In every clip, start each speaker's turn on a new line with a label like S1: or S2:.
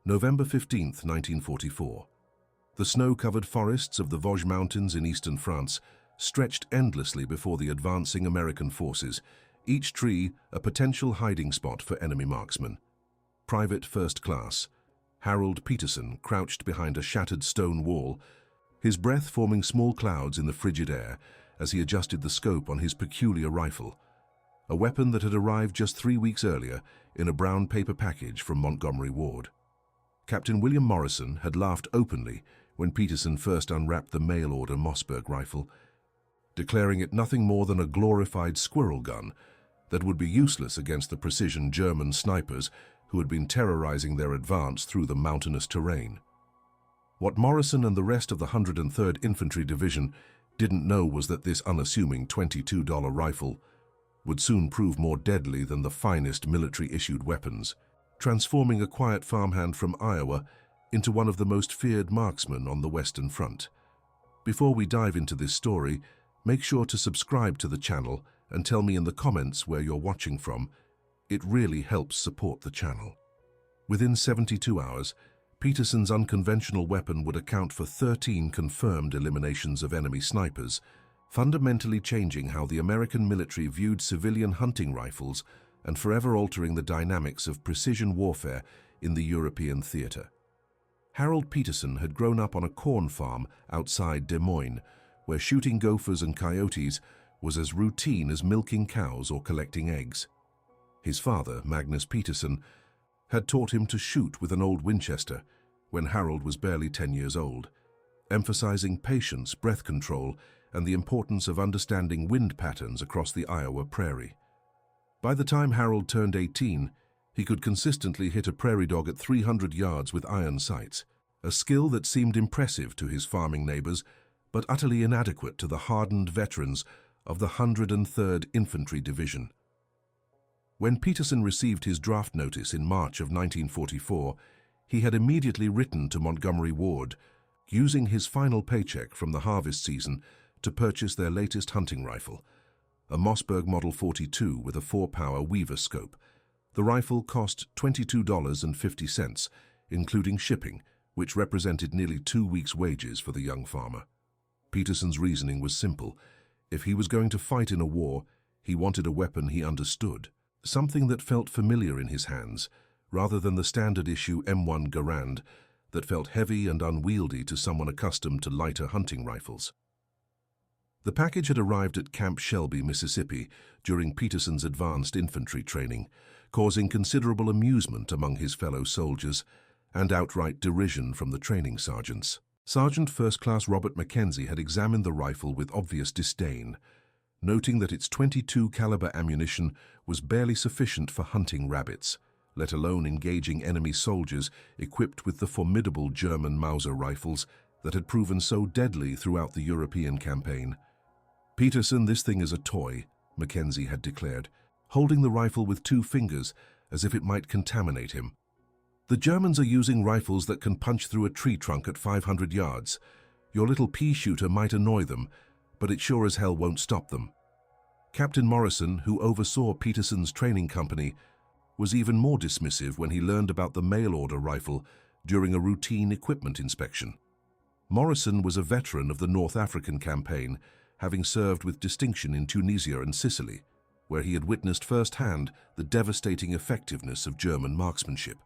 S1: November 15, 1944. The snow-covered forests of the Vosges Mountains in eastern France stretched endlessly before the advancing American forces, each tree a potential hiding spot for enemy marksmen. Private First Class Harold Peterson crouched behind a shattered stone wall, his breath forming small clouds in the frigid air as he adjusted the scope on his peculiar rifle, a weapon that had arrived just 3 weeks earlier in a brown paper package from Montgomery Ward. Captain William Morrison had laughed openly when Peterson first unwrapped the mail-order Mossberg rifle, declaring it nothing more than a glorified squirrel gun that would be useless against the precision German snipers who had been terrorizing their advance through the mountainous terrain. What Morrison and the rest of the 103rd Infantry Division didn't know was that this unassuming $22 rifle would soon prove more deadly than the finest military-issued weapons, transforming a quiet farmhand from Iowa into one of the most feared marksmen on the Western Front. Before we dive into this story, make sure to subscribe to the channel and tell me in the comments where you're watching from. It really helps support the channel. Within 72 hours, Peterson's unconventional weapon would account for 13 confirmed eliminations of enemy snipers, fundamentally changing how the American military viewed civilian hunting rifles and forever altering the dynamics of precision warfare in the European theater. Harold Peterson had grown up on a corn farm outside Des Moines, where shooting gophers and coyotes was as routine as milking cows or collecting eggs. His father, Magnus Peterson, had taught him to shoot with an old Winchester when Harold was barely 10 years old, emphasizing patience, breath control, and the importance of understanding wind patterns across the Iowa prairie. By the time Harold turned 18, he could consistently hit a prairie dog at 300 yards with iron sights, a skill that seemed impressive to his farming neighbors, but utterly inadequate to the hardened veterans of the 103rd Infantry Division. When Peterson received his draft notice in March of 1944, he had immediately written to Montgomery Ward, using his final paycheck from the harvest season to purchase their latest hunting rifle, a Mossberg Model 42 with a 4-power Weaver scope. The rifle cost $22.50, including shipping, which represented nearly 2 weeks' wages for the young farmer. Peterson's reasoning was simple. If he was going to fight in a war, he wanted a weapon he understood, something that felt familiar in his hands, rather than the standard-issue M1 Garand that felt heavy and unwieldy to someone accustomed to lighter hunting rifles. The package had arrived at Camp Shelby, Mississippi, during Peterson's advanced infantry training, causing considerable amusement among his fellow soldiers and outright derision from the training sergeants. Sergeant First Class Robert Mackenzie had examined the rifle with obvious disdain, noting that its .22 caliber ammunition was barely sufficient for hunting rabbits, let alone engaging enemy soldiers equipped with the formidable German Mauser rifles that had proven so deadly throughout the European campaign. "Peterson, this thing is a toy," Mackenzie had declared, holding the rifle with 2 fingers as if it might contaminate him. "The Germans are using rifles that can punch through a tree trunk at 500 yards. Your little pea shooter might annoy them, but it sure as hell won't stop them." Captain Morrison, who oversaw Peterson's training company, was even more dismissive when he learned about the mail-order rifle during a routine equipment inspection. Morrison was a veteran of the North African campaign, having served with distinction in Tunisia and Sicily, where he had witnessed firsthand the devastating effectiveness of German marksmanship.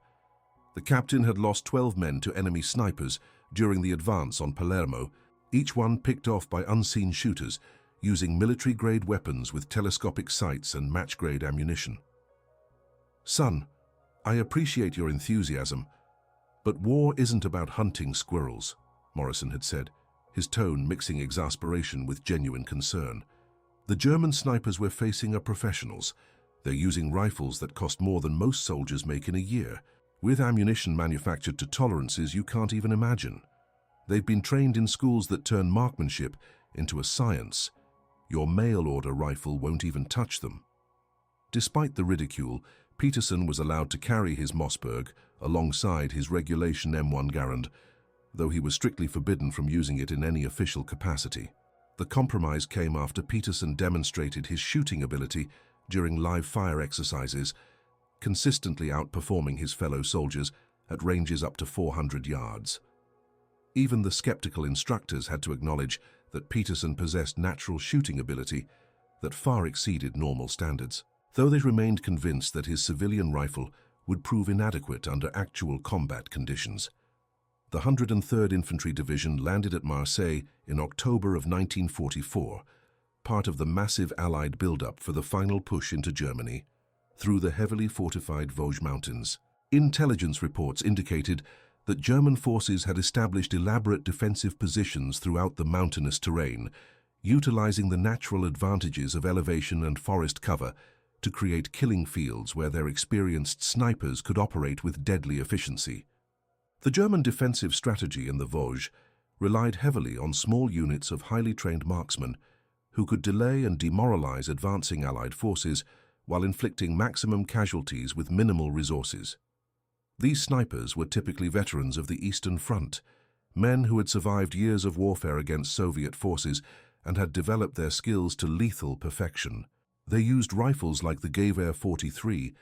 S1: The captain had lost 12 men to enemy snipers during the advance on Palermo, each one picked off by unseen shooters using military-grade weapons with telescopic sights and match-grade ammunition. "Son, I appreciate your enthusiasm, but war isn't about hunting squirrels," Morrison had said, his tone mixing exasperation with genuine concern. "The German snipers we're facing are professionals. They're using rifles that cost more than most soldiers make in a year, with ammunition manufactured to tolerances you can't even imagine. They've been trained in schools that turn marksmanship into a science. Your mail-order rifle won't even touch them." Despite the ridicule, Peterson was allowed to carry his Mossberg alongside his regulation M1 Garand, though he was strictly forbidden from using it in any official capacity. The compromise came after Peterson demonstrated his shooting ability during live fire exercises, consistently outperforming his fellow soldiers at ranges up to 400 yards. Even the skeptical instructors had to acknowledge that Peterson possessed natural shooting ability that far exceeded normal standards, though they remained convinced that his civilian rifle would prove inadequate under actual combat conditions. The 103rd Infantry Division landed at Marseille in October of 1944, part of the massive Allied buildup for the final push into Germany through the heavily fortified Vosges Mountains. Intelligence reports indicated that German forces had established elaborate defensive positions throughout the mountainous terrain, utilizing the natural advantages of elevation and forest cover to create killing fields where their experienced snipers could operate with deadly efficiency. The German defensive strategy in the Vosges relied heavily on small units of highly trained marksmen who could delay and demoralize advancing Allied forces while inflicting maximum casualties with minimal resources. These snipers were typically veterans of the Eastern Front, men who had survived years of warfare against Soviet forces and had developed their skills to lethal perfection. They used rifles like the Gewehr 43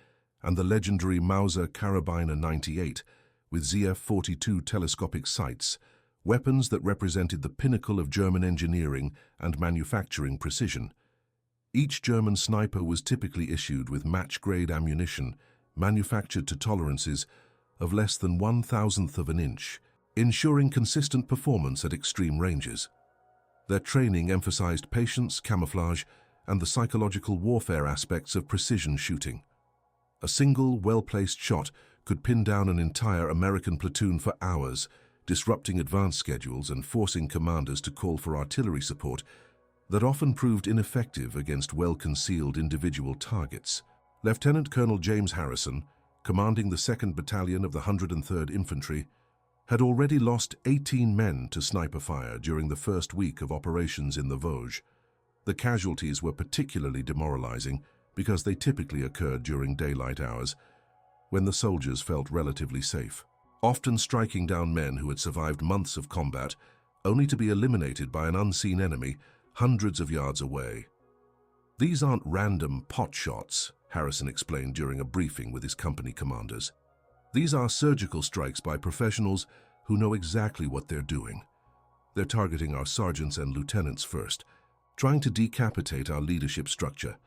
S1: and the legendary Mauser Karabiner 98 with ZF-42 telescopic sights, weapons that represented the pinnacle of German engineering and manufacturing precision. Each German sniper was typically issued with match-grade ammunition, manufactured to tolerances of less than 1/1000th of an inch, ensuring consistent performance at extreme ranges. Their training emphasized patience, camouflage, and the psychological warfare aspects of precision shooting. A single, well-placed shot could pin down an entire American platoon for hours, disrupting advance schedules and forcing commanders to call for artillery support that often proved ineffective against well-concealed individual targets. Lieutenant Colonel James Harrison, commanding the 2nd Battalion of the 103rd Infantry, had already lost 18 men to sniper fire during the first week of operations in the Vosges. The casualties were particularly demoralizing because they typically occurred during daylight hours, when the soldiers felt relatively safe, often striking down men who had survived months of combat, only to be eliminated by an unseen enemy hundreds of yards away. "These aren't random pot shots," Harrison explained during a briefing with his company commanders. "These are surgical strikes by professionals who know exactly what they're doing. They're targeting our sergeants and lieutenants first, trying to decapitate our leadership structure.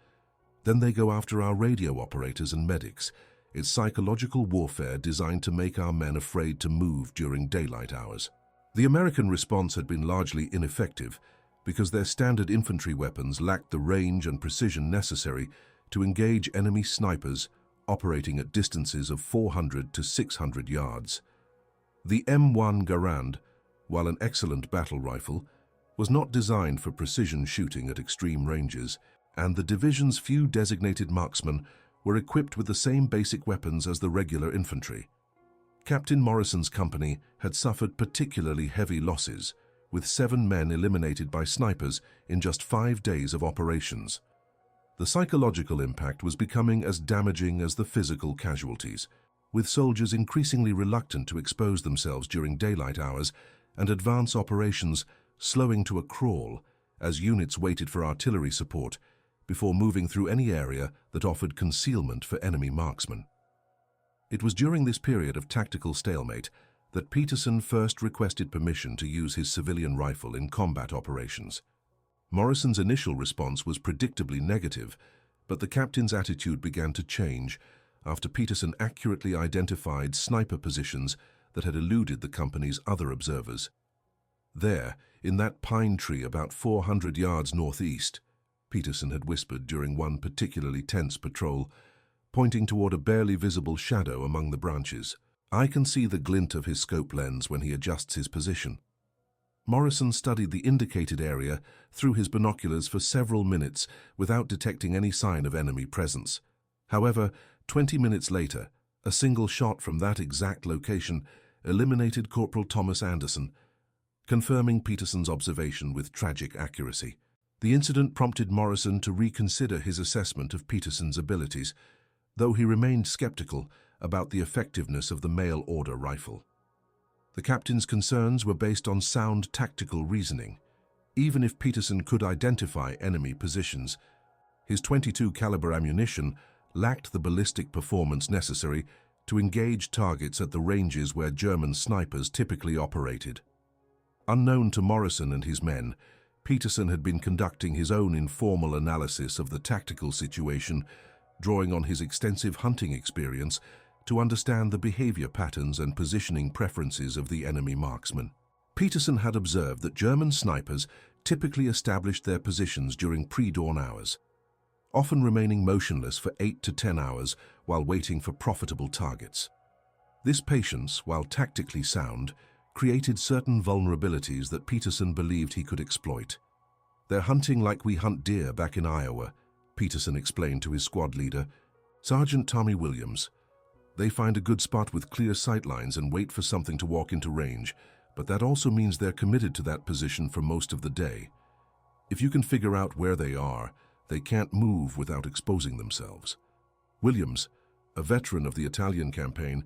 S1: Then they go after our radio operators and medics. It's psychological warfare designed to make our men afraid to move during daylight hours." The American response had been largely ineffective because their standard infantry weapons lacked the range and precision necessary to engage enemy snipers operating at distances of 400 to 600 yards. The M1 Garand, while an excellent battle rifle, was not designed for precision shooting at extreme ranges, and the division's few designated marksmen were equipped with the same basic weapons as the regular infantry. Captain Morrison's company had suffered particularly heavy losses, with 7 men eliminated by snipers in just 5 days of operations. The psychological impact was becoming as damaging as the physical casualties, with soldiers increasingly reluctant to expose themselves during daylight hours and advance operations slowing to a crawl as units waited for artillery support before moving through any area that offered concealment for enemy marksmen. It was during this period of tactical stalemate that Peterson first requested permission to use his civilian rifle in combat operations. Morrison's initial response was predictably negative, but the captain's attitude began to change after Peterson accurately identified sniper positions that had eluded the company's other observers. There, in that pine tree about 400 yards northeast, Peterson had whispered during one particularly tense patrol, pointing toward a barely visible shadow among the branches. I can see the glint of his scope lens when he adjusts his position. Morrison studied the indicated area through his binoculars for several minutes without detecting any sign of enemy presence. However, 20 minutes later, a single shot from that exact location eliminated Corporal Thomas Anderson, confirming Peterson's observation with tragic accuracy. The incident prompted Morrison to reconsider his assessment of Peterson's abilities, though he remained skeptical about the effectiveness of the mail-order rifle. The captain's concerns were based on sound tactical reasoning. Even if Peterson could identify enemy positions, his .22 caliber ammunition lacked the ballistic performance necessary to engage targets at the ranges where German snipers typically operated. Unknown to Morrison and his men, Peterson had been conducting his own informal analysis of the tactical situation, drawing on his extensive hunting experience to understand the behavior patterns and positioning preferences of the enemy marksmen. Peterson had observed that German snipers typically established their positions during pre-dawn hours, often remaining motionless for 8 to 10 hours while waiting for profitable targets. This patience, while tactically sound, created certain vulnerabilities that Peterson believed he could exploit. "They're hunting like we hunt deer back in Iowa," Peterson explained to his squad leader, Sergeant Tommy Williams. "They find a good spot with clear sightlines and wait for something to walk into range, but that also means they're committed to that position for most of the day. If you can figure out where they are, they can't move without exposing themselves." Williams, a veteran of the Italian campaign,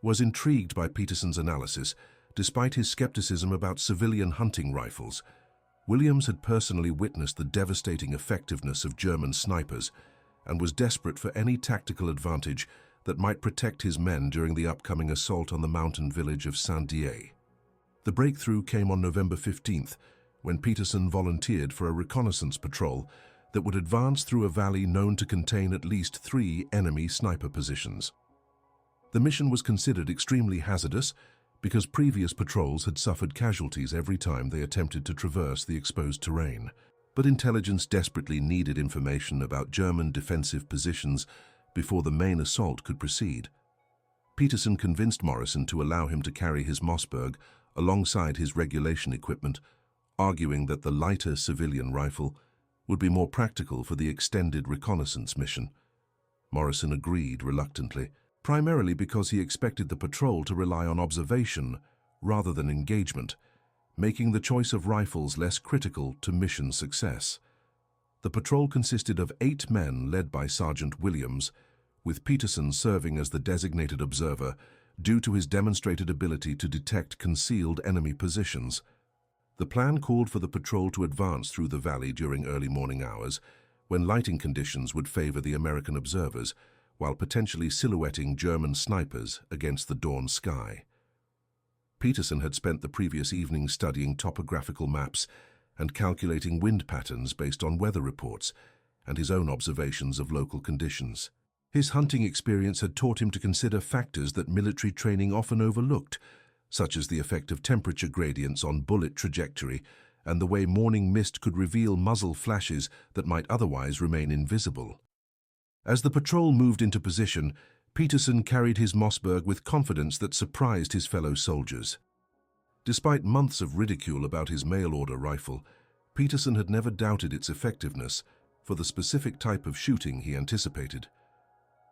S1: was intrigued by Peterson's analysis, despite his skepticism about civilian hunting rifles. Williams had personally witnessed the devastating effectiveness of German snipers and was desperate for any tactical advantage that might protect his men during the upcoming assault on the mountain village of Saint-Dié. The breakthrough came on November 15th, when Peterson volunteered for a reconnaissance patrol that would advance through a valley known to contain at least 3 enemy sniper positions. The mission was considered extremely hazardous because previous patrols had suffered casualties every time they attempted to traverse the exposed terrain. But intelligence desperately needed information about German defensive positions before the main assault could proceed. Peterson convinced Morrison to allow him to carry his Mossberg alongside his regulation equipment, arguing that the lighter civilian rifle would be more practical for the extended reconnaissance mission. Morrison agreed reluctantly, primarily because he expected the patrol to rely on observation rather than engagement, making the choice of rifles less critical to mission success. The patrol consisted of 8 men led by Sergeant Williams, with Peterson serving as the designated observer due to his demonstrated ability to detect concealed enemy positions. The plan called for the patrol to advance through the valley during early morning hours, when lighting conditions would favor the American observers, while potentially silhouetting German snipers against the dawn sky. Peterson had spent the previous evening studying topographical maps and calculating wind patterns based on weather reports and his own observations of local conditions. His hunting experience had taught him to consider factors that military training often overlooked, such as the effect of temperature gradients on bullet trajectory and the way morning mist could reveal muzzle flashes that might otherwise remain invisible. As the patrol moved into position, Peterson carried his Mossberg with confidence that surprised his fellow soldiers. Despite months of ridicule about his mail-order rifle, Peterson had never doubted its effectiveness for the specific type of shooting he anticipated.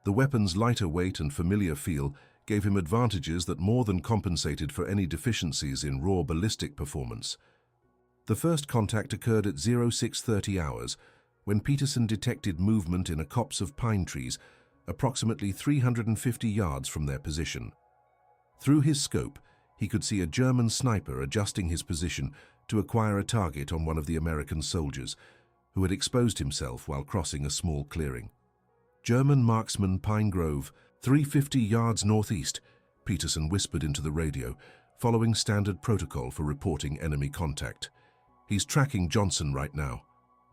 S1: The weapon's lighter weight and familiar feel gave him advantages that more than compensated for any deficiencies in raw ballistic performance. The first contact occurred at 0630 hours, when Peterson detected movement in a copse of pine trees approximately 350 yards from their position. Through his scope, he could see a German sniper adjusting his position to acquire a target on one of the American soldiers, who had exposed himself while crossing a small clearing. "German marksman Pine Grove, 350 yards northeast," Peterson whispered into the radio, following standard protocol for reporting enemy contact. "He's tracking Johnson right now."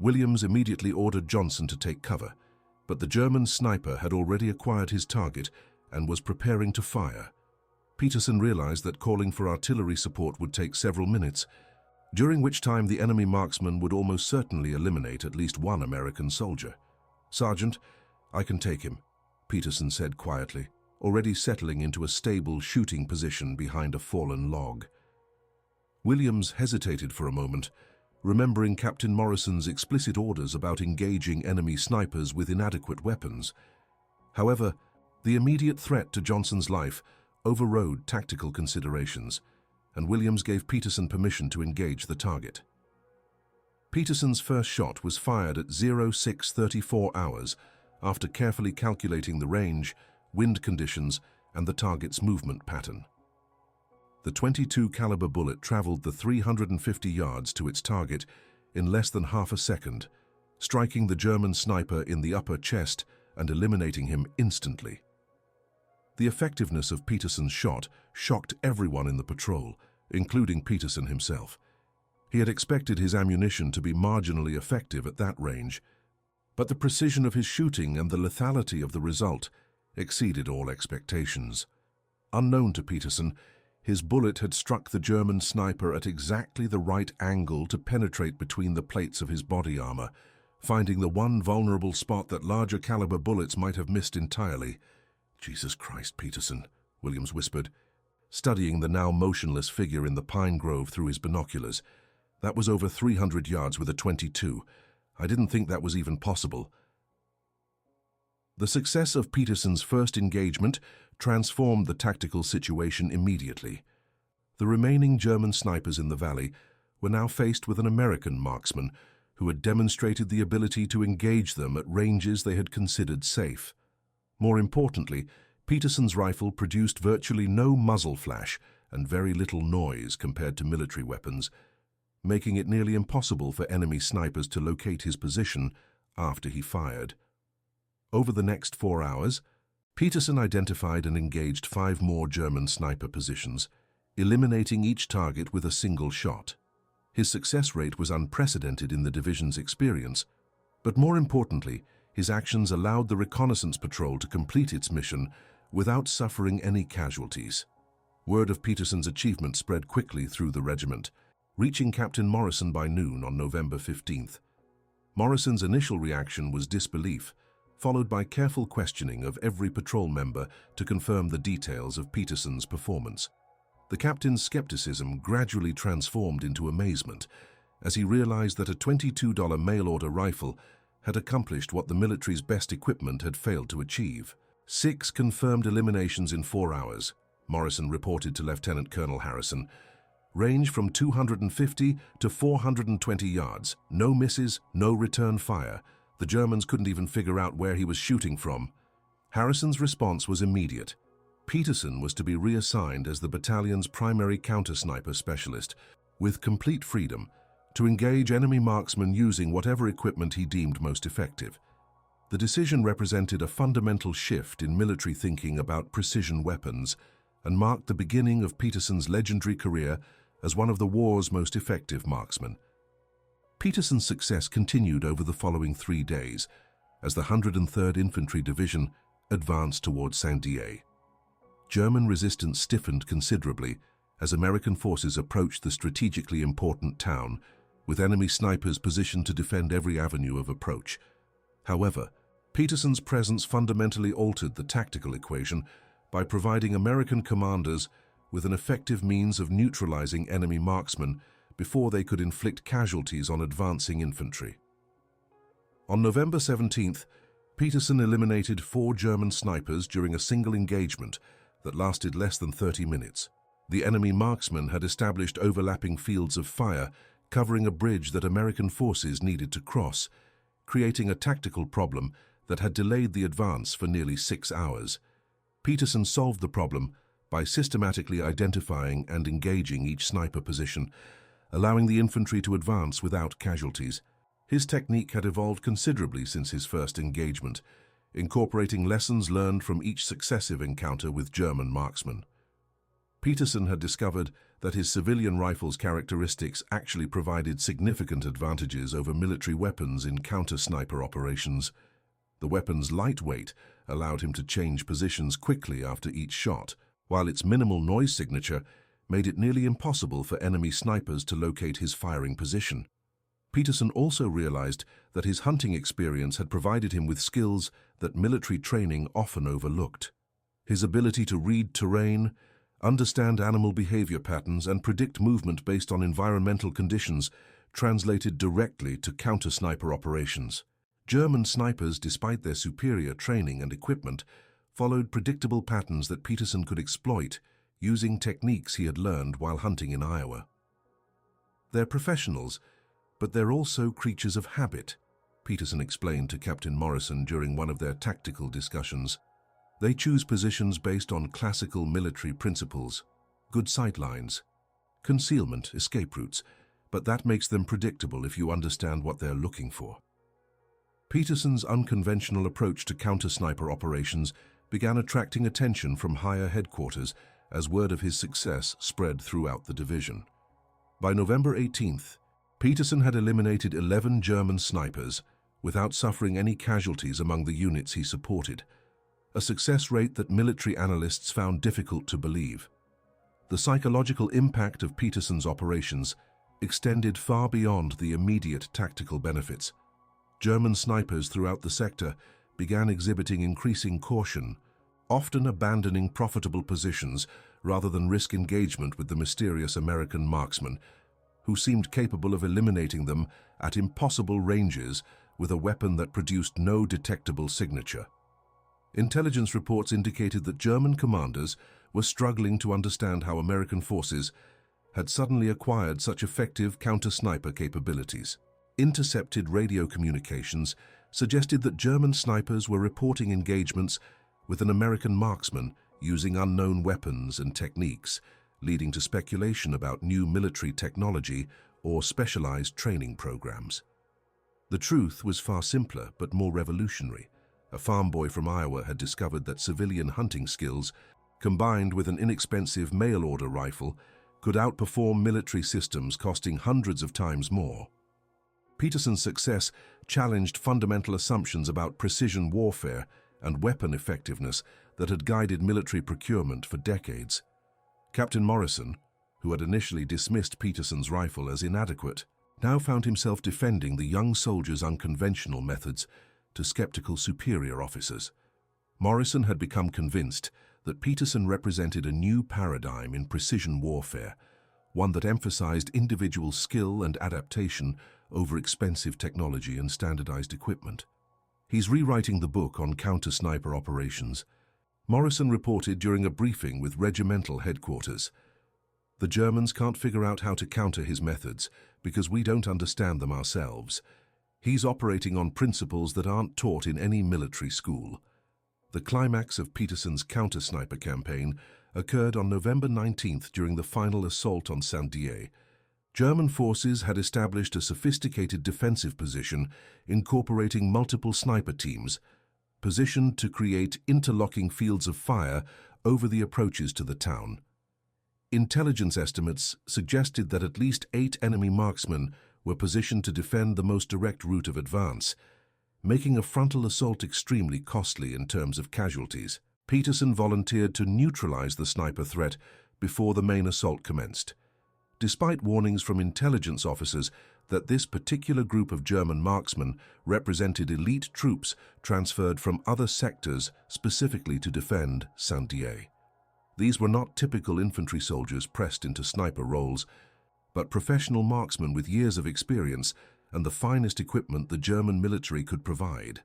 S1: Williams immediately ordered Johnson to take cover, but the German sniper had already acquired his target and was preparing to fire. Peterson realized that calling for artillery support would take several minutes, during which time the enemy marksman would almost certainly eliminate at least one American soldier. "Sergeant, I can take him," Peterson said quietly, already settling into a stable shooting position behind a fallen log. Williams hesitated for a moment, remembering Captain Morrison's explicit orders about engaging enemy snipers with inadequate weapons. However, the immediate threat to Johnson's life overrode tactical considerations, and Williams gave Peterson permission to engage the target. Peterson's first shot was fired at 0634 hours after carefully calculating the range, wind conditions, and the target's movement pattern. The .22 caliber bullet traveled the 350 yards to its target in less than half a second, striking the German sniper in the upper chest and eliminating him instantly. The effectiveness of Peterson's shot shocked everyone in the patrol, including Peterson himself. He had expected his ammunition to be marginally effective at that range, but the precision of his shooting and the lethality of the result exceeded all expectations. Unknown to Peterson, his bullet had struck the German sniper at exactly the right angle to penetrate between the plates of his body armor, finding the one vulnerable spot that larger caliber bullets might have missed entirely. "Jesus Christ, Peterson," Williams whispered, studying the now motionless figure in the pine grove through his binoculars. "That was over 300 yards with a .22. I didn't think that was even possible." The success of Peterson's first engagement transformed the tactical situation immediately. The remaining German snipers in the valley were now faced with an American marksman who had demonstrated the ability to engage them at ranges they had considered safe. More importantly, Peterson's rifle produced virtually no muzzle flash and very little noise compared to military weapons, making it nearly impossible for enemy snipers to locate his position after he fired. Over the next 4 hours, Peterson identified and engaged 5 more German sniper positions, eliminating each target with a single shot. His success rate was unprecedented in the division's experience, but more importantly, his actions allowed the reconnaissance patrol to complete its mission without suffering any casualties. Word of Peterson's achievement spread quickly through the regiment, reaching Captain Morrison by noon on November 15th. Morrison's initial reaction was disbelief, followed by careful questioning of every patrol member to confirm the details of Peterson's performance. The captain's skepticism gradually transformed into amazement as he realized that a $22 mail-order rifle had accomplished what the military's best equipment had failed to achieve. 6 confirmed eliminations in 4 hours, Morrison reported to Lieutenant Colonel Harrison. Range from 250 to 420 yards, no misses, no return fire. The Germans couldn't even figure out where he was shooting from. Harrison's response was immediate. Peterson was to be reassigned as the battalion's primary counter-sniper specialist, with complete freedom to engage enemy marksmen using whatever equipment he deemed most effective. The decision represented a fundamental shift in military thinking about precision weapons and marked the beginning of Peterson's legendary career as one of the war's most effective marksmen. Peterson's success continued over the following 3 days as the 103rd Infantry Division advanced towards Saint-Dié. German resistance stiffened considerably as American forces approached the strategically important town, with enemy snipers positioned to defend every avenue of approach. However, Peterson's presence fundamentally altered the tactical equation by providing American commanders with an effective means of neutralizing enemy marksmen before they could inflict casualties on advancing infantry. On November 17th, Peterson eliminated 4 German snipers during a single engagement that lasted less than 30 minutes. The enemy marksmen had established overlapping fields of fire covering a bridge that American forces needed to cross, creating a tactical problem that had delayed the advance for nearly 6 hours. Peterson solved the problem by systematically identifying and engaging each sniper position, allowing the infantry to advance without casualties. His technique had evolved considerably since his first engagement, incorporating lessons learned from each successive encounter with German marksmen. Peterson had discovered that his civilian rifle's characteristics actually provided significant advantages over military weapons in counter-sniper operations. The weapon's lightweight allowed him to change positions quickly after each shot, while its minimal noise signature made it nearly impossible for enemy snipers to locate his firing position. Peterson also realized that his hunting experience had provided him with skills that military training often overlooked. His ability to read terrain, understand animal behavior patterns, and predict movement based on environmental conditions translated directly to counter-sniper operations. German snipers, despite their superior training and equipment, followed predictable patterns that Peterson could exploit using techniques he had learned while hunting in Iowa. They're professionals, but they're also creatures of habit, Peterson explained to Captain Morrison during one of their tactical discussions. They choose positions based on classical military principles, good sight lines, concealment, escape routes, but that makes them predictable if you understand what they're looking for. Peterson's unconventional approach to counter-sniper operations began attracting attention from higher headquarters as word of his success spread throughout the division. By November 18th, Peterson had eliminated 11 German snipers without suffering any casualties among the units he supported, a success rate that military analysts found difficult to believe. The psychological impact of Peterson's operations extended far beyond the immediate tactical benefits. German snipers throughout the sector began exhibiting increasing caution, often abandoning profitable positions rather than risk engagement with the mysterious American marksmen, who seemed capable of eliminating them at impossible ranges with a weapon that produced no detectable signature. Intelligence reports indicated that German commanders were struggling to understand how American forces had suddenly acquired such effective counter-sniper capabilities. Intercepted radio communications suggested that German snipers were reporting engagements with an American marksman using unknown weapons and techniques, leading to speculation about new military technology or specialized training programs. The truth was far simpler but more revolutionary. A farm boy from Iowa had discovered that civilian hunting skills, combined with an inexpensive mail-order rifle, could outperform military systems costing hundreds of times more. Peterson's success challenged fundamental assumptions about precision warfare and weapon effectiveness that had guided military procurement for decades. Captain Morrison, who had initially dismissed Peterson's rifle as inadequate, now found himself defending the young soldier's unconventional methods to skeptical superior officers. Morrison had become convinced that Peterson represented a new paradigm in precision warfare, one that emphasized individual skill and adaptation over expensive technology and standardized equipment. He's rewriting the book on counter-sniper operations. Morrison reported during a briefing with regimental headquarters. The Germans can't figure out how to counter his methods because we don't understand them ourselves. He's operating on principles that aren't taught in any military school. The climax of Peterson's counter-sniper campaign occurred on November 19th during the final assault on Saint-Dié. German forces had established a sophisticated defensive position incorporating multiple sniper teams, positioned to create interlocking fields of fire over the approaches to the town. Intelligence estimates suggested that at least 8 enemy marksmen were positioned to defend the most direct route of advance, making a frontal assault extremely costly in terms of casualties. Peterson volunteered to neutralize the sniper threat before the main assault commenced. Despite warnings from intelligence officers that this particular group of German marksmen represented elite troops transferred from other sectors specifically to defend Saint-Dié. These were not typical infantry soldiers pressed into sniper roles, but professional marksmen with years of experience and the finest equipment the German military could provide.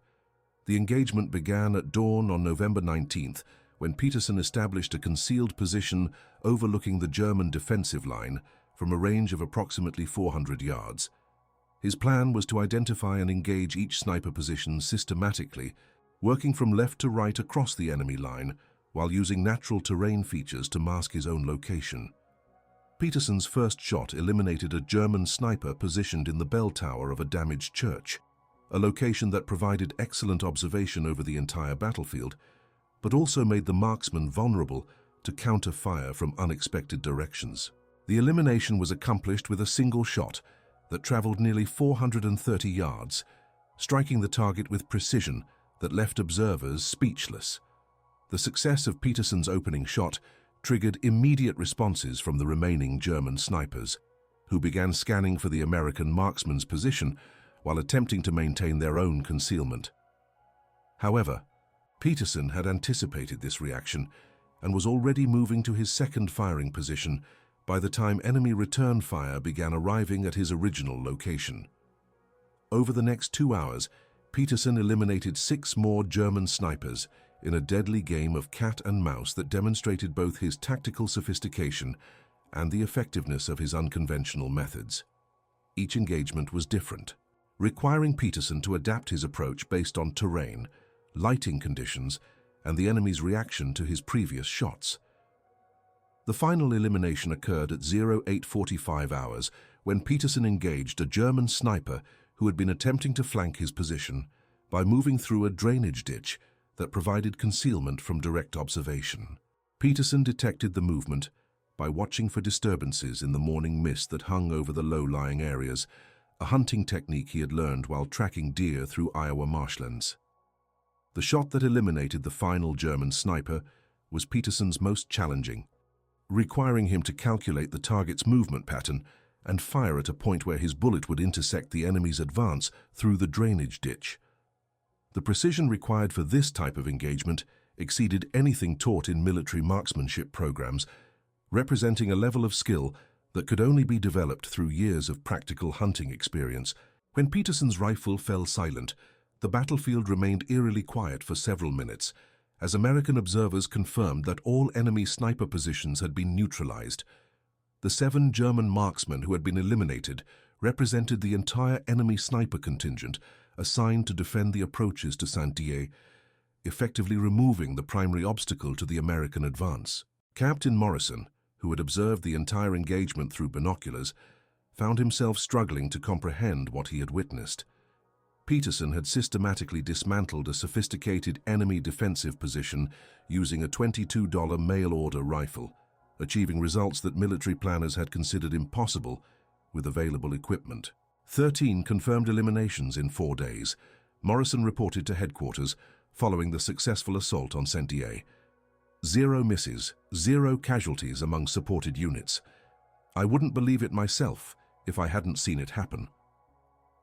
S1: The engagement began at dawn on November 19th, when Peterson established a concealed position overlooking the German defensive line from a range of approximately 400 yards. His plan was to identify and engage each sniper position systematically, working from left to right across the enemy line, while using natural terrain features to mask his own location. Peterson's first shot eliminated a German sniper positioned in the bell tower of a damaged church, a location that provided excellent observation over the entire battlefield, but also made the marksman vulnerable to counter fire from unexpected directions. The elimination was accomplished with a single shot that traveled nearly 430 yards, striking the target with precision that left observers speechless. The success of Peterson's opening shot triggered immediate responses from the remaining German snipers, who began scanning for the American marksman's position while attempting to maintain their own concealment. However, Peterson had anticipated this reaction and was already moving to his second firing position by the time enemy return fire began arriving at his original location. Over the next 2 hours, Peterson eliminated 6 more German snipers in a deadly game of cat and mouse that demonstrated both his tactical sophistication and the effectiveness of his unconventional methods. Each engagement was different, requiring Peterson to adapt his approach based on terrain, lighting conditions, and the enemy's reaction to his previous shots. The final elimination occurred at 0845 hours when Peterson engaged a German sniper who had been attempting to flank his position by moving through a drainage ditch that provided concealment from direct observation. Peterson detected the movement by watching for disturbances in the morning mist that hung over the low-lying areas, a hunting technique he had learned while tracking deer through Iowa marshlands. The shot that eliminated the final German sniper was Peterson's most challenging, requiring him to calculate the target's movement pattern and fire at a point where his bullet would intersect the enemy's advance through the drainage ditch. The precision required for this type of engagement exceeded anything taught in military marksmanship programs, representing a level of skill that could only be developed through years of practical hunting experience. When Peterson's rifle fell silent, the battlefield remained eerily quiet for several minutes, as American observers confirmed that all enemy sniper positions had been neutralized. The 7 German marksmen who had been eliminated represented the entire enemy sniper contingent assigned to defend the approaches to Saint-Dié, effectively removing the primary obstacle to the American advance. Captain Morrison, who had observed the entire engagement through binoculars, found himself struggling to comprehend what he had witnessed. Peterson had systematically dismantled a sophisticated enemy defensive position using a $22 mail-order rifle, achieving results that military planners had considered impossible with available equipment. 13 confirmed eliminations in 4 days, Morrison reported to headquarters following the successful assault on Saint-Dié. 0 misses, 0 casualties among supported units. I wouldn't believe it myself if I hadn't seen it happen.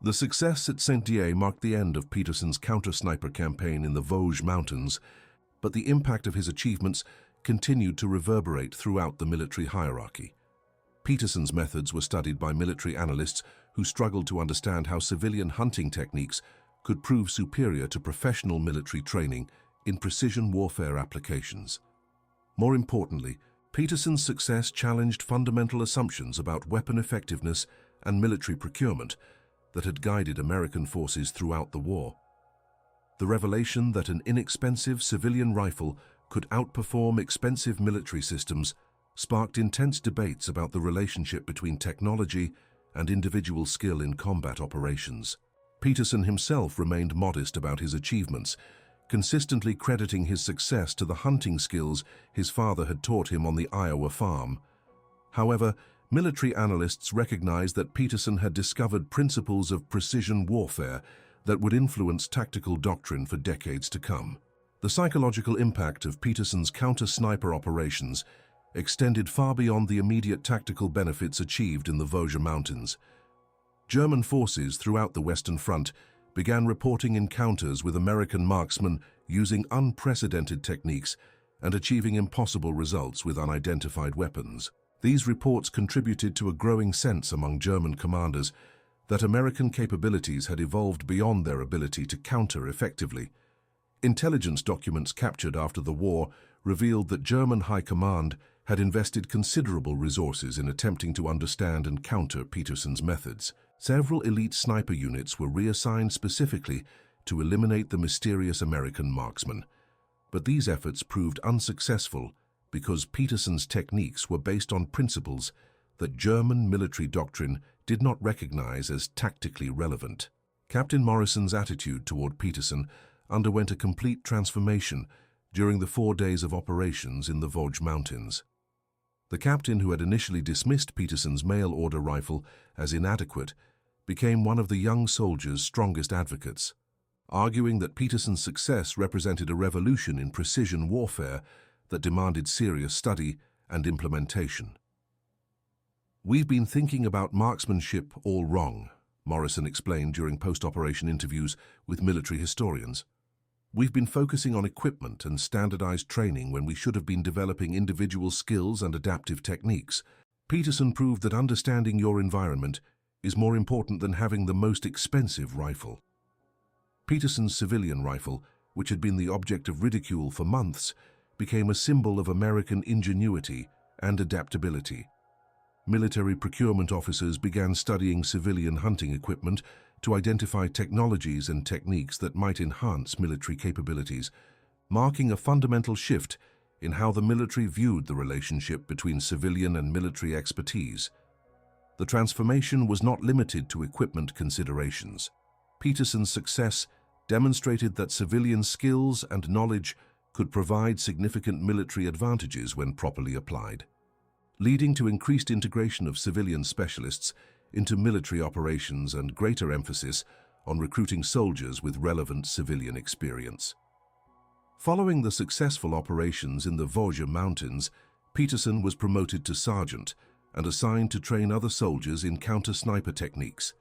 S1: The success at Saint-Dié marked the end of Peterson's counter-sniper campaign in the Vosges Mountains, but the impact of his achievements continued to reverberate throughout the military hierarchy. Peterson's methods were studied by military analysts who struggled to understand how civilian hunting techniques could prove superior to professional military training in precision warfare applications. More importantly, Peterson's success challenged fundamental assumptions about weapon effectiveness and military procurement that had guided American forces throughout the war. The revelation that an inexpensive civilian rifle could outperform expensive military systems sparked intense debates about the relationship between technology and individual skill in combat operations. Peterson himself remained modest about his achievements, consistently crediting his success to the hunting skills his father had taught him on the Iowa farm. However, military analysts recognized that Peterson had discovered principles of precision warfare that would influence tactical doctrine for decades to come. The psychological impact of Peterson's counter-sniper operations extended far beyond the immediate tactical benefits achieved in the Vosges Mountains. German forces throughout the Western Front began reporting encounters with American marksmen using unprecedented techniques and achieving impossible results with unidentified weapons. These reports contributed to a growing sense among German commanders that American capabilities had evolved beyond their ability to counter effectively. Intelligence documents captured after the war revealed that German High Command had invested considerable resources in attempting to understand and counter Peterson's methods. Several elite sniper units were reassigned specifically to eliminate the mysterious American marksman. But these efforts proved unsuccessful because Peterson's techniques were based on principles that German military doctrine did not recognize as tactically relevant. Captain Morrison's attitude toward Peterson underwent a complete transformation during the 4 days of operations in the Vosges Mountains. The captain who had initially dismissed Peterson's mail-order rifle as inadequate became one of the young soldiers' strongest advocates, arguing that Peterson's success represented a revolution in precision warfare that demanded serious study and implementation. "We've been thinking about marksmanship all wrong," Morrison explained during post-operation interviews with military historians. "We've been focusing on equipment and standardized training when we should have been developing individual skills and adaptive techniques. Peterson proved that understanding your environment is more important than having the most expensive rifle." Peterson's civilian rifle, which had been the object of ridicule for months, became a symbol of American ingenuity and adaptability. Military procurement officers began studying civilian hunting equipment to identify technologies and techniques that might enhance military capabilities, marking a fundamental shift in how the military viewed the relationship between civilian and military expertise. The transformation was not limited to equipment considerations. Peterson's success demonstrated that civilian skills and knowledge could provide significant military advantages when properly applied, leading to increased integration of civilian specialists into military operations and greater emphasis on recruiting soldiers with relevant civilian experience. Following the successful operations in the Vosges Mountains, Peterson was promoted to sergeant and assigned to train other soldiers in counter-sniper techniques.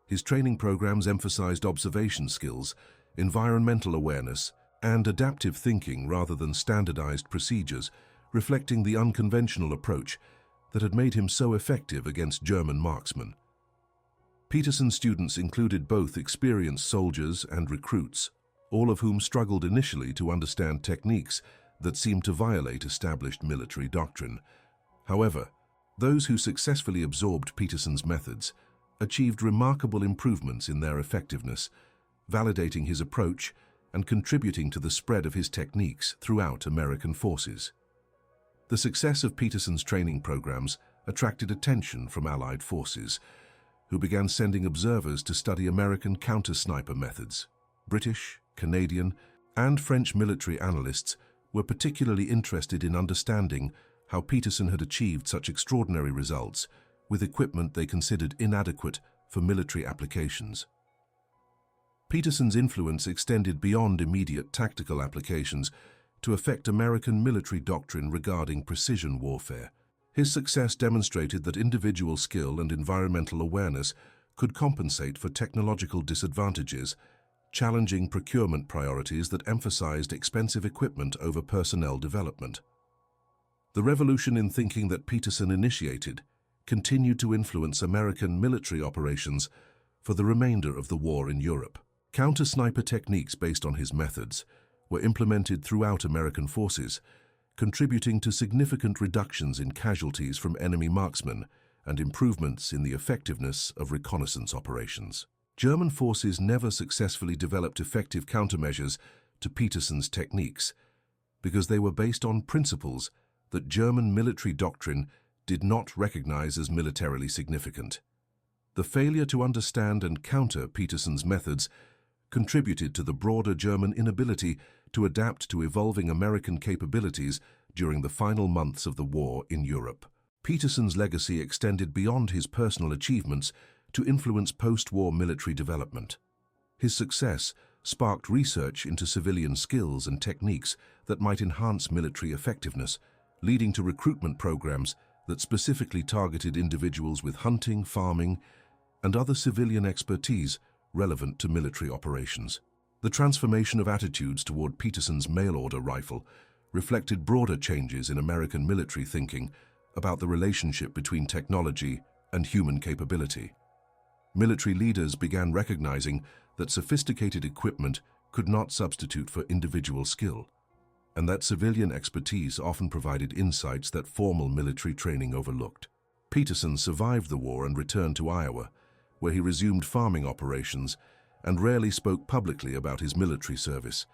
S1: His training programs emphasized observation skills, environmental awareness, and adaptive thinking rather than standardized procedures, reflecting the unconventional approach that had made him so effective against German marksmen. Peterson's students included both experienced soldiers and recruits, all of whom struggled initially to understand techniques that seemed to violate established military doctrine. However, those who successfully absorbed Peterson's methods achieved remarkable improvements in their effectiveness, validating his approach and contributing to the spread of his techniques throughout American forces. The success of Peterson's training programs attracted attention from Allied forces, who began sending observers to study American counter-sniper methods. British, Canadian, and French military analysts were particularly interested in understanding how Peterson had achieved such extraordinary results with equipment they considered inadequate for military applications. Peterson's influence extended beyond immediate tactical applications to affect American military doctrine regarding precision warfare. His success demonstrated that individual skill and environmental awareness could compensate for technological disadvantages, challenging procurement priorities that emphasized expensive equipment over personnel development. The revolution in thinking that Peterson initiated continued to influence American military operations for the remainder of the war in Europe. Counter-sniper techniques based on his methods were implemented throughout American forces, contributing to significant reductions in casualties from enemy marksmen and improvements in the effectiveness of reconnaissance operations. German forces never successfully developed effective countermeasures to Peterson's techniques because they were based on principles that German military doctrine did not recognize as militarily significant. The failure to understand and counter Peterson's methods contributed to the broader German inability to adapt to evolving American capabilities during the final months of the war in Europe. Peterson's legacy extended beyond his personal achievements to influence post-war military development. His success sparked research into civilian skills and techniques that might enhance military effectiveness, leading to recruitment programs that specifically targeted individuals with hunting, farming, and other civilian expertise relevant to military operations. The transformation of attitudes toward Peterson's mail-order rifle reflected broader changes in American military thinking about the relationship between technology and human capability. Military leaders began recognizing that sophisticated equipment could not substitute for individual skill, and that civilian expertise often provided insights that formal military training overlooked. Peterson survived the war and returned to Iowa, where he resumed farming operations and rarely spoke publicly about his military service.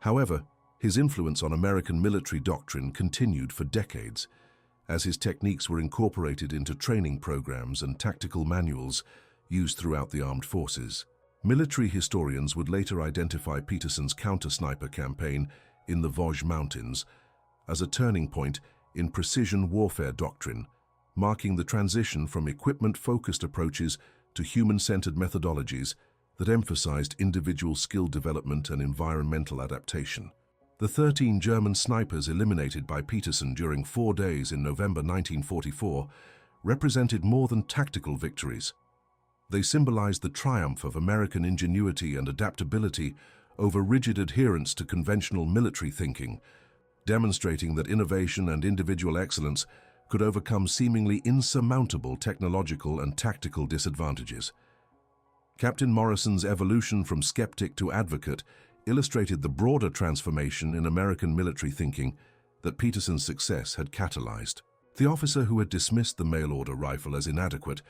S1: However, his influence on American military doctrine continued for decades, as his techniques were incorporated into training programs and tactical manuals used throughout the armed forces. Military historians would later identify Peterson's counter-sniper campaign in the Vosges Mountains as a turning point in precision warfare doctrine, marking the transition from equipment-focused approaches to human-centered methodologies that emphasized individual skill development and environmental adaptation. The 13 German snipers eliminated by Peterson during 4 days in November 1944 represented more than tactical victories. They symbolized the triumph of American ingenuity and adaptability over rigid adherence to conventional military thinking, demonstrating that innovation and individual excellence could overcome seemingly insurmountable technological and tactical disadvantages. Captain Morrison's evolution from skeptic to advocate illustrated the broader transformation in American military thinking that Peterson's success had catalyzed. The officer who had dismissed the mail-order rifle as inadequate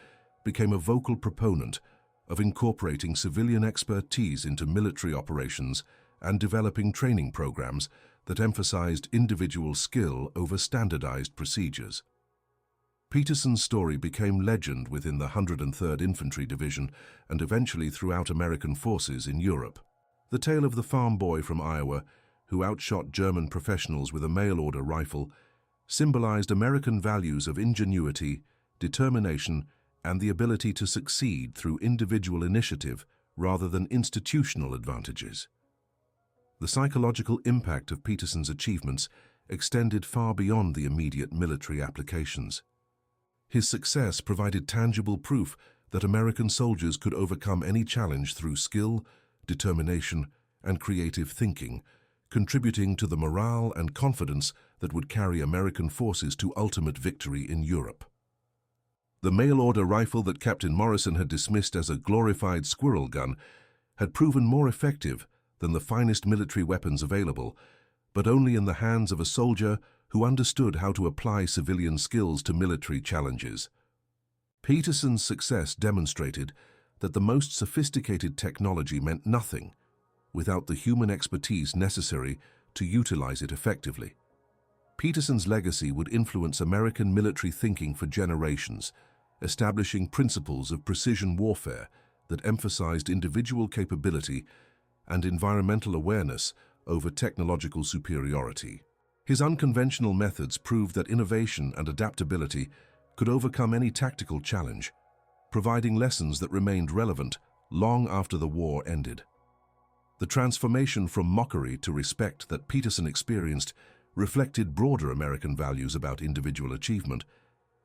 S1: became a vocal proponent of incorporating civilian expertise into military operations and developing training programs that emphasized individual skill over standardized procedures. Peterson's story became legend within the 103rd Infantry Division and eventually throughout American forces in Europe. The tale of the farm boy from Iowa who outshot German professionals with a mail-order rifle symbolized American values of ingenuity, determination, and the ability to succeed through individual initiative rather than institutional advantages. The psychological impact of Peterson's achievements extended far beyond the immediate military applications. His success provided tangible proof that American soldiers could overcome any challenge through skill, determination, and creative thinking, contributing to the morale and confidence that would carry American forces to ultimate victory in Europe. The mail-order rifle that Captain Morrison had dismissed as a glorified squirrel gun had proven more effective than the finest military weapons available, but only in the hands of a soldier who understood how to apply civilian skills to military challenges. Peterson's success demonstrated that the most sophisticated technology meant nothing without the human expertise necessary to utilize it effectively. Peterson's legacy would influence American military thinking for generations, establishing principles of precision warfare that emphasized individual capability and environmental awareness over technological superiority. His unconventional methods proved that innovation and adaptability could overcome any tactical challenge, providing lessons that remained relevant long after the war ended. The transformation from mockery to respect that Peterson experienced reflected broader American values about individual achievement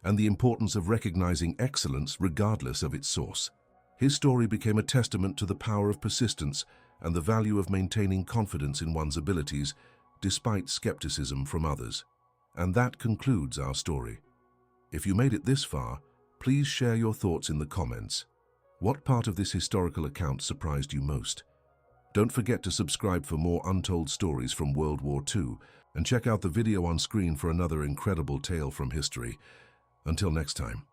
S1: and the importance of recognizing excellence regardless of its source. His story became a testament to the power of persistence and the value of maintaining confidence in one's abilities despite skepticism from others. And that concludes our story. If you made it this far, please share your thoughts in the comments. What part of this historical account surprised you most? Don't forget to subscribe for more untold stories from World War II and check out the video on screen for another incredible tale from history. Until next time.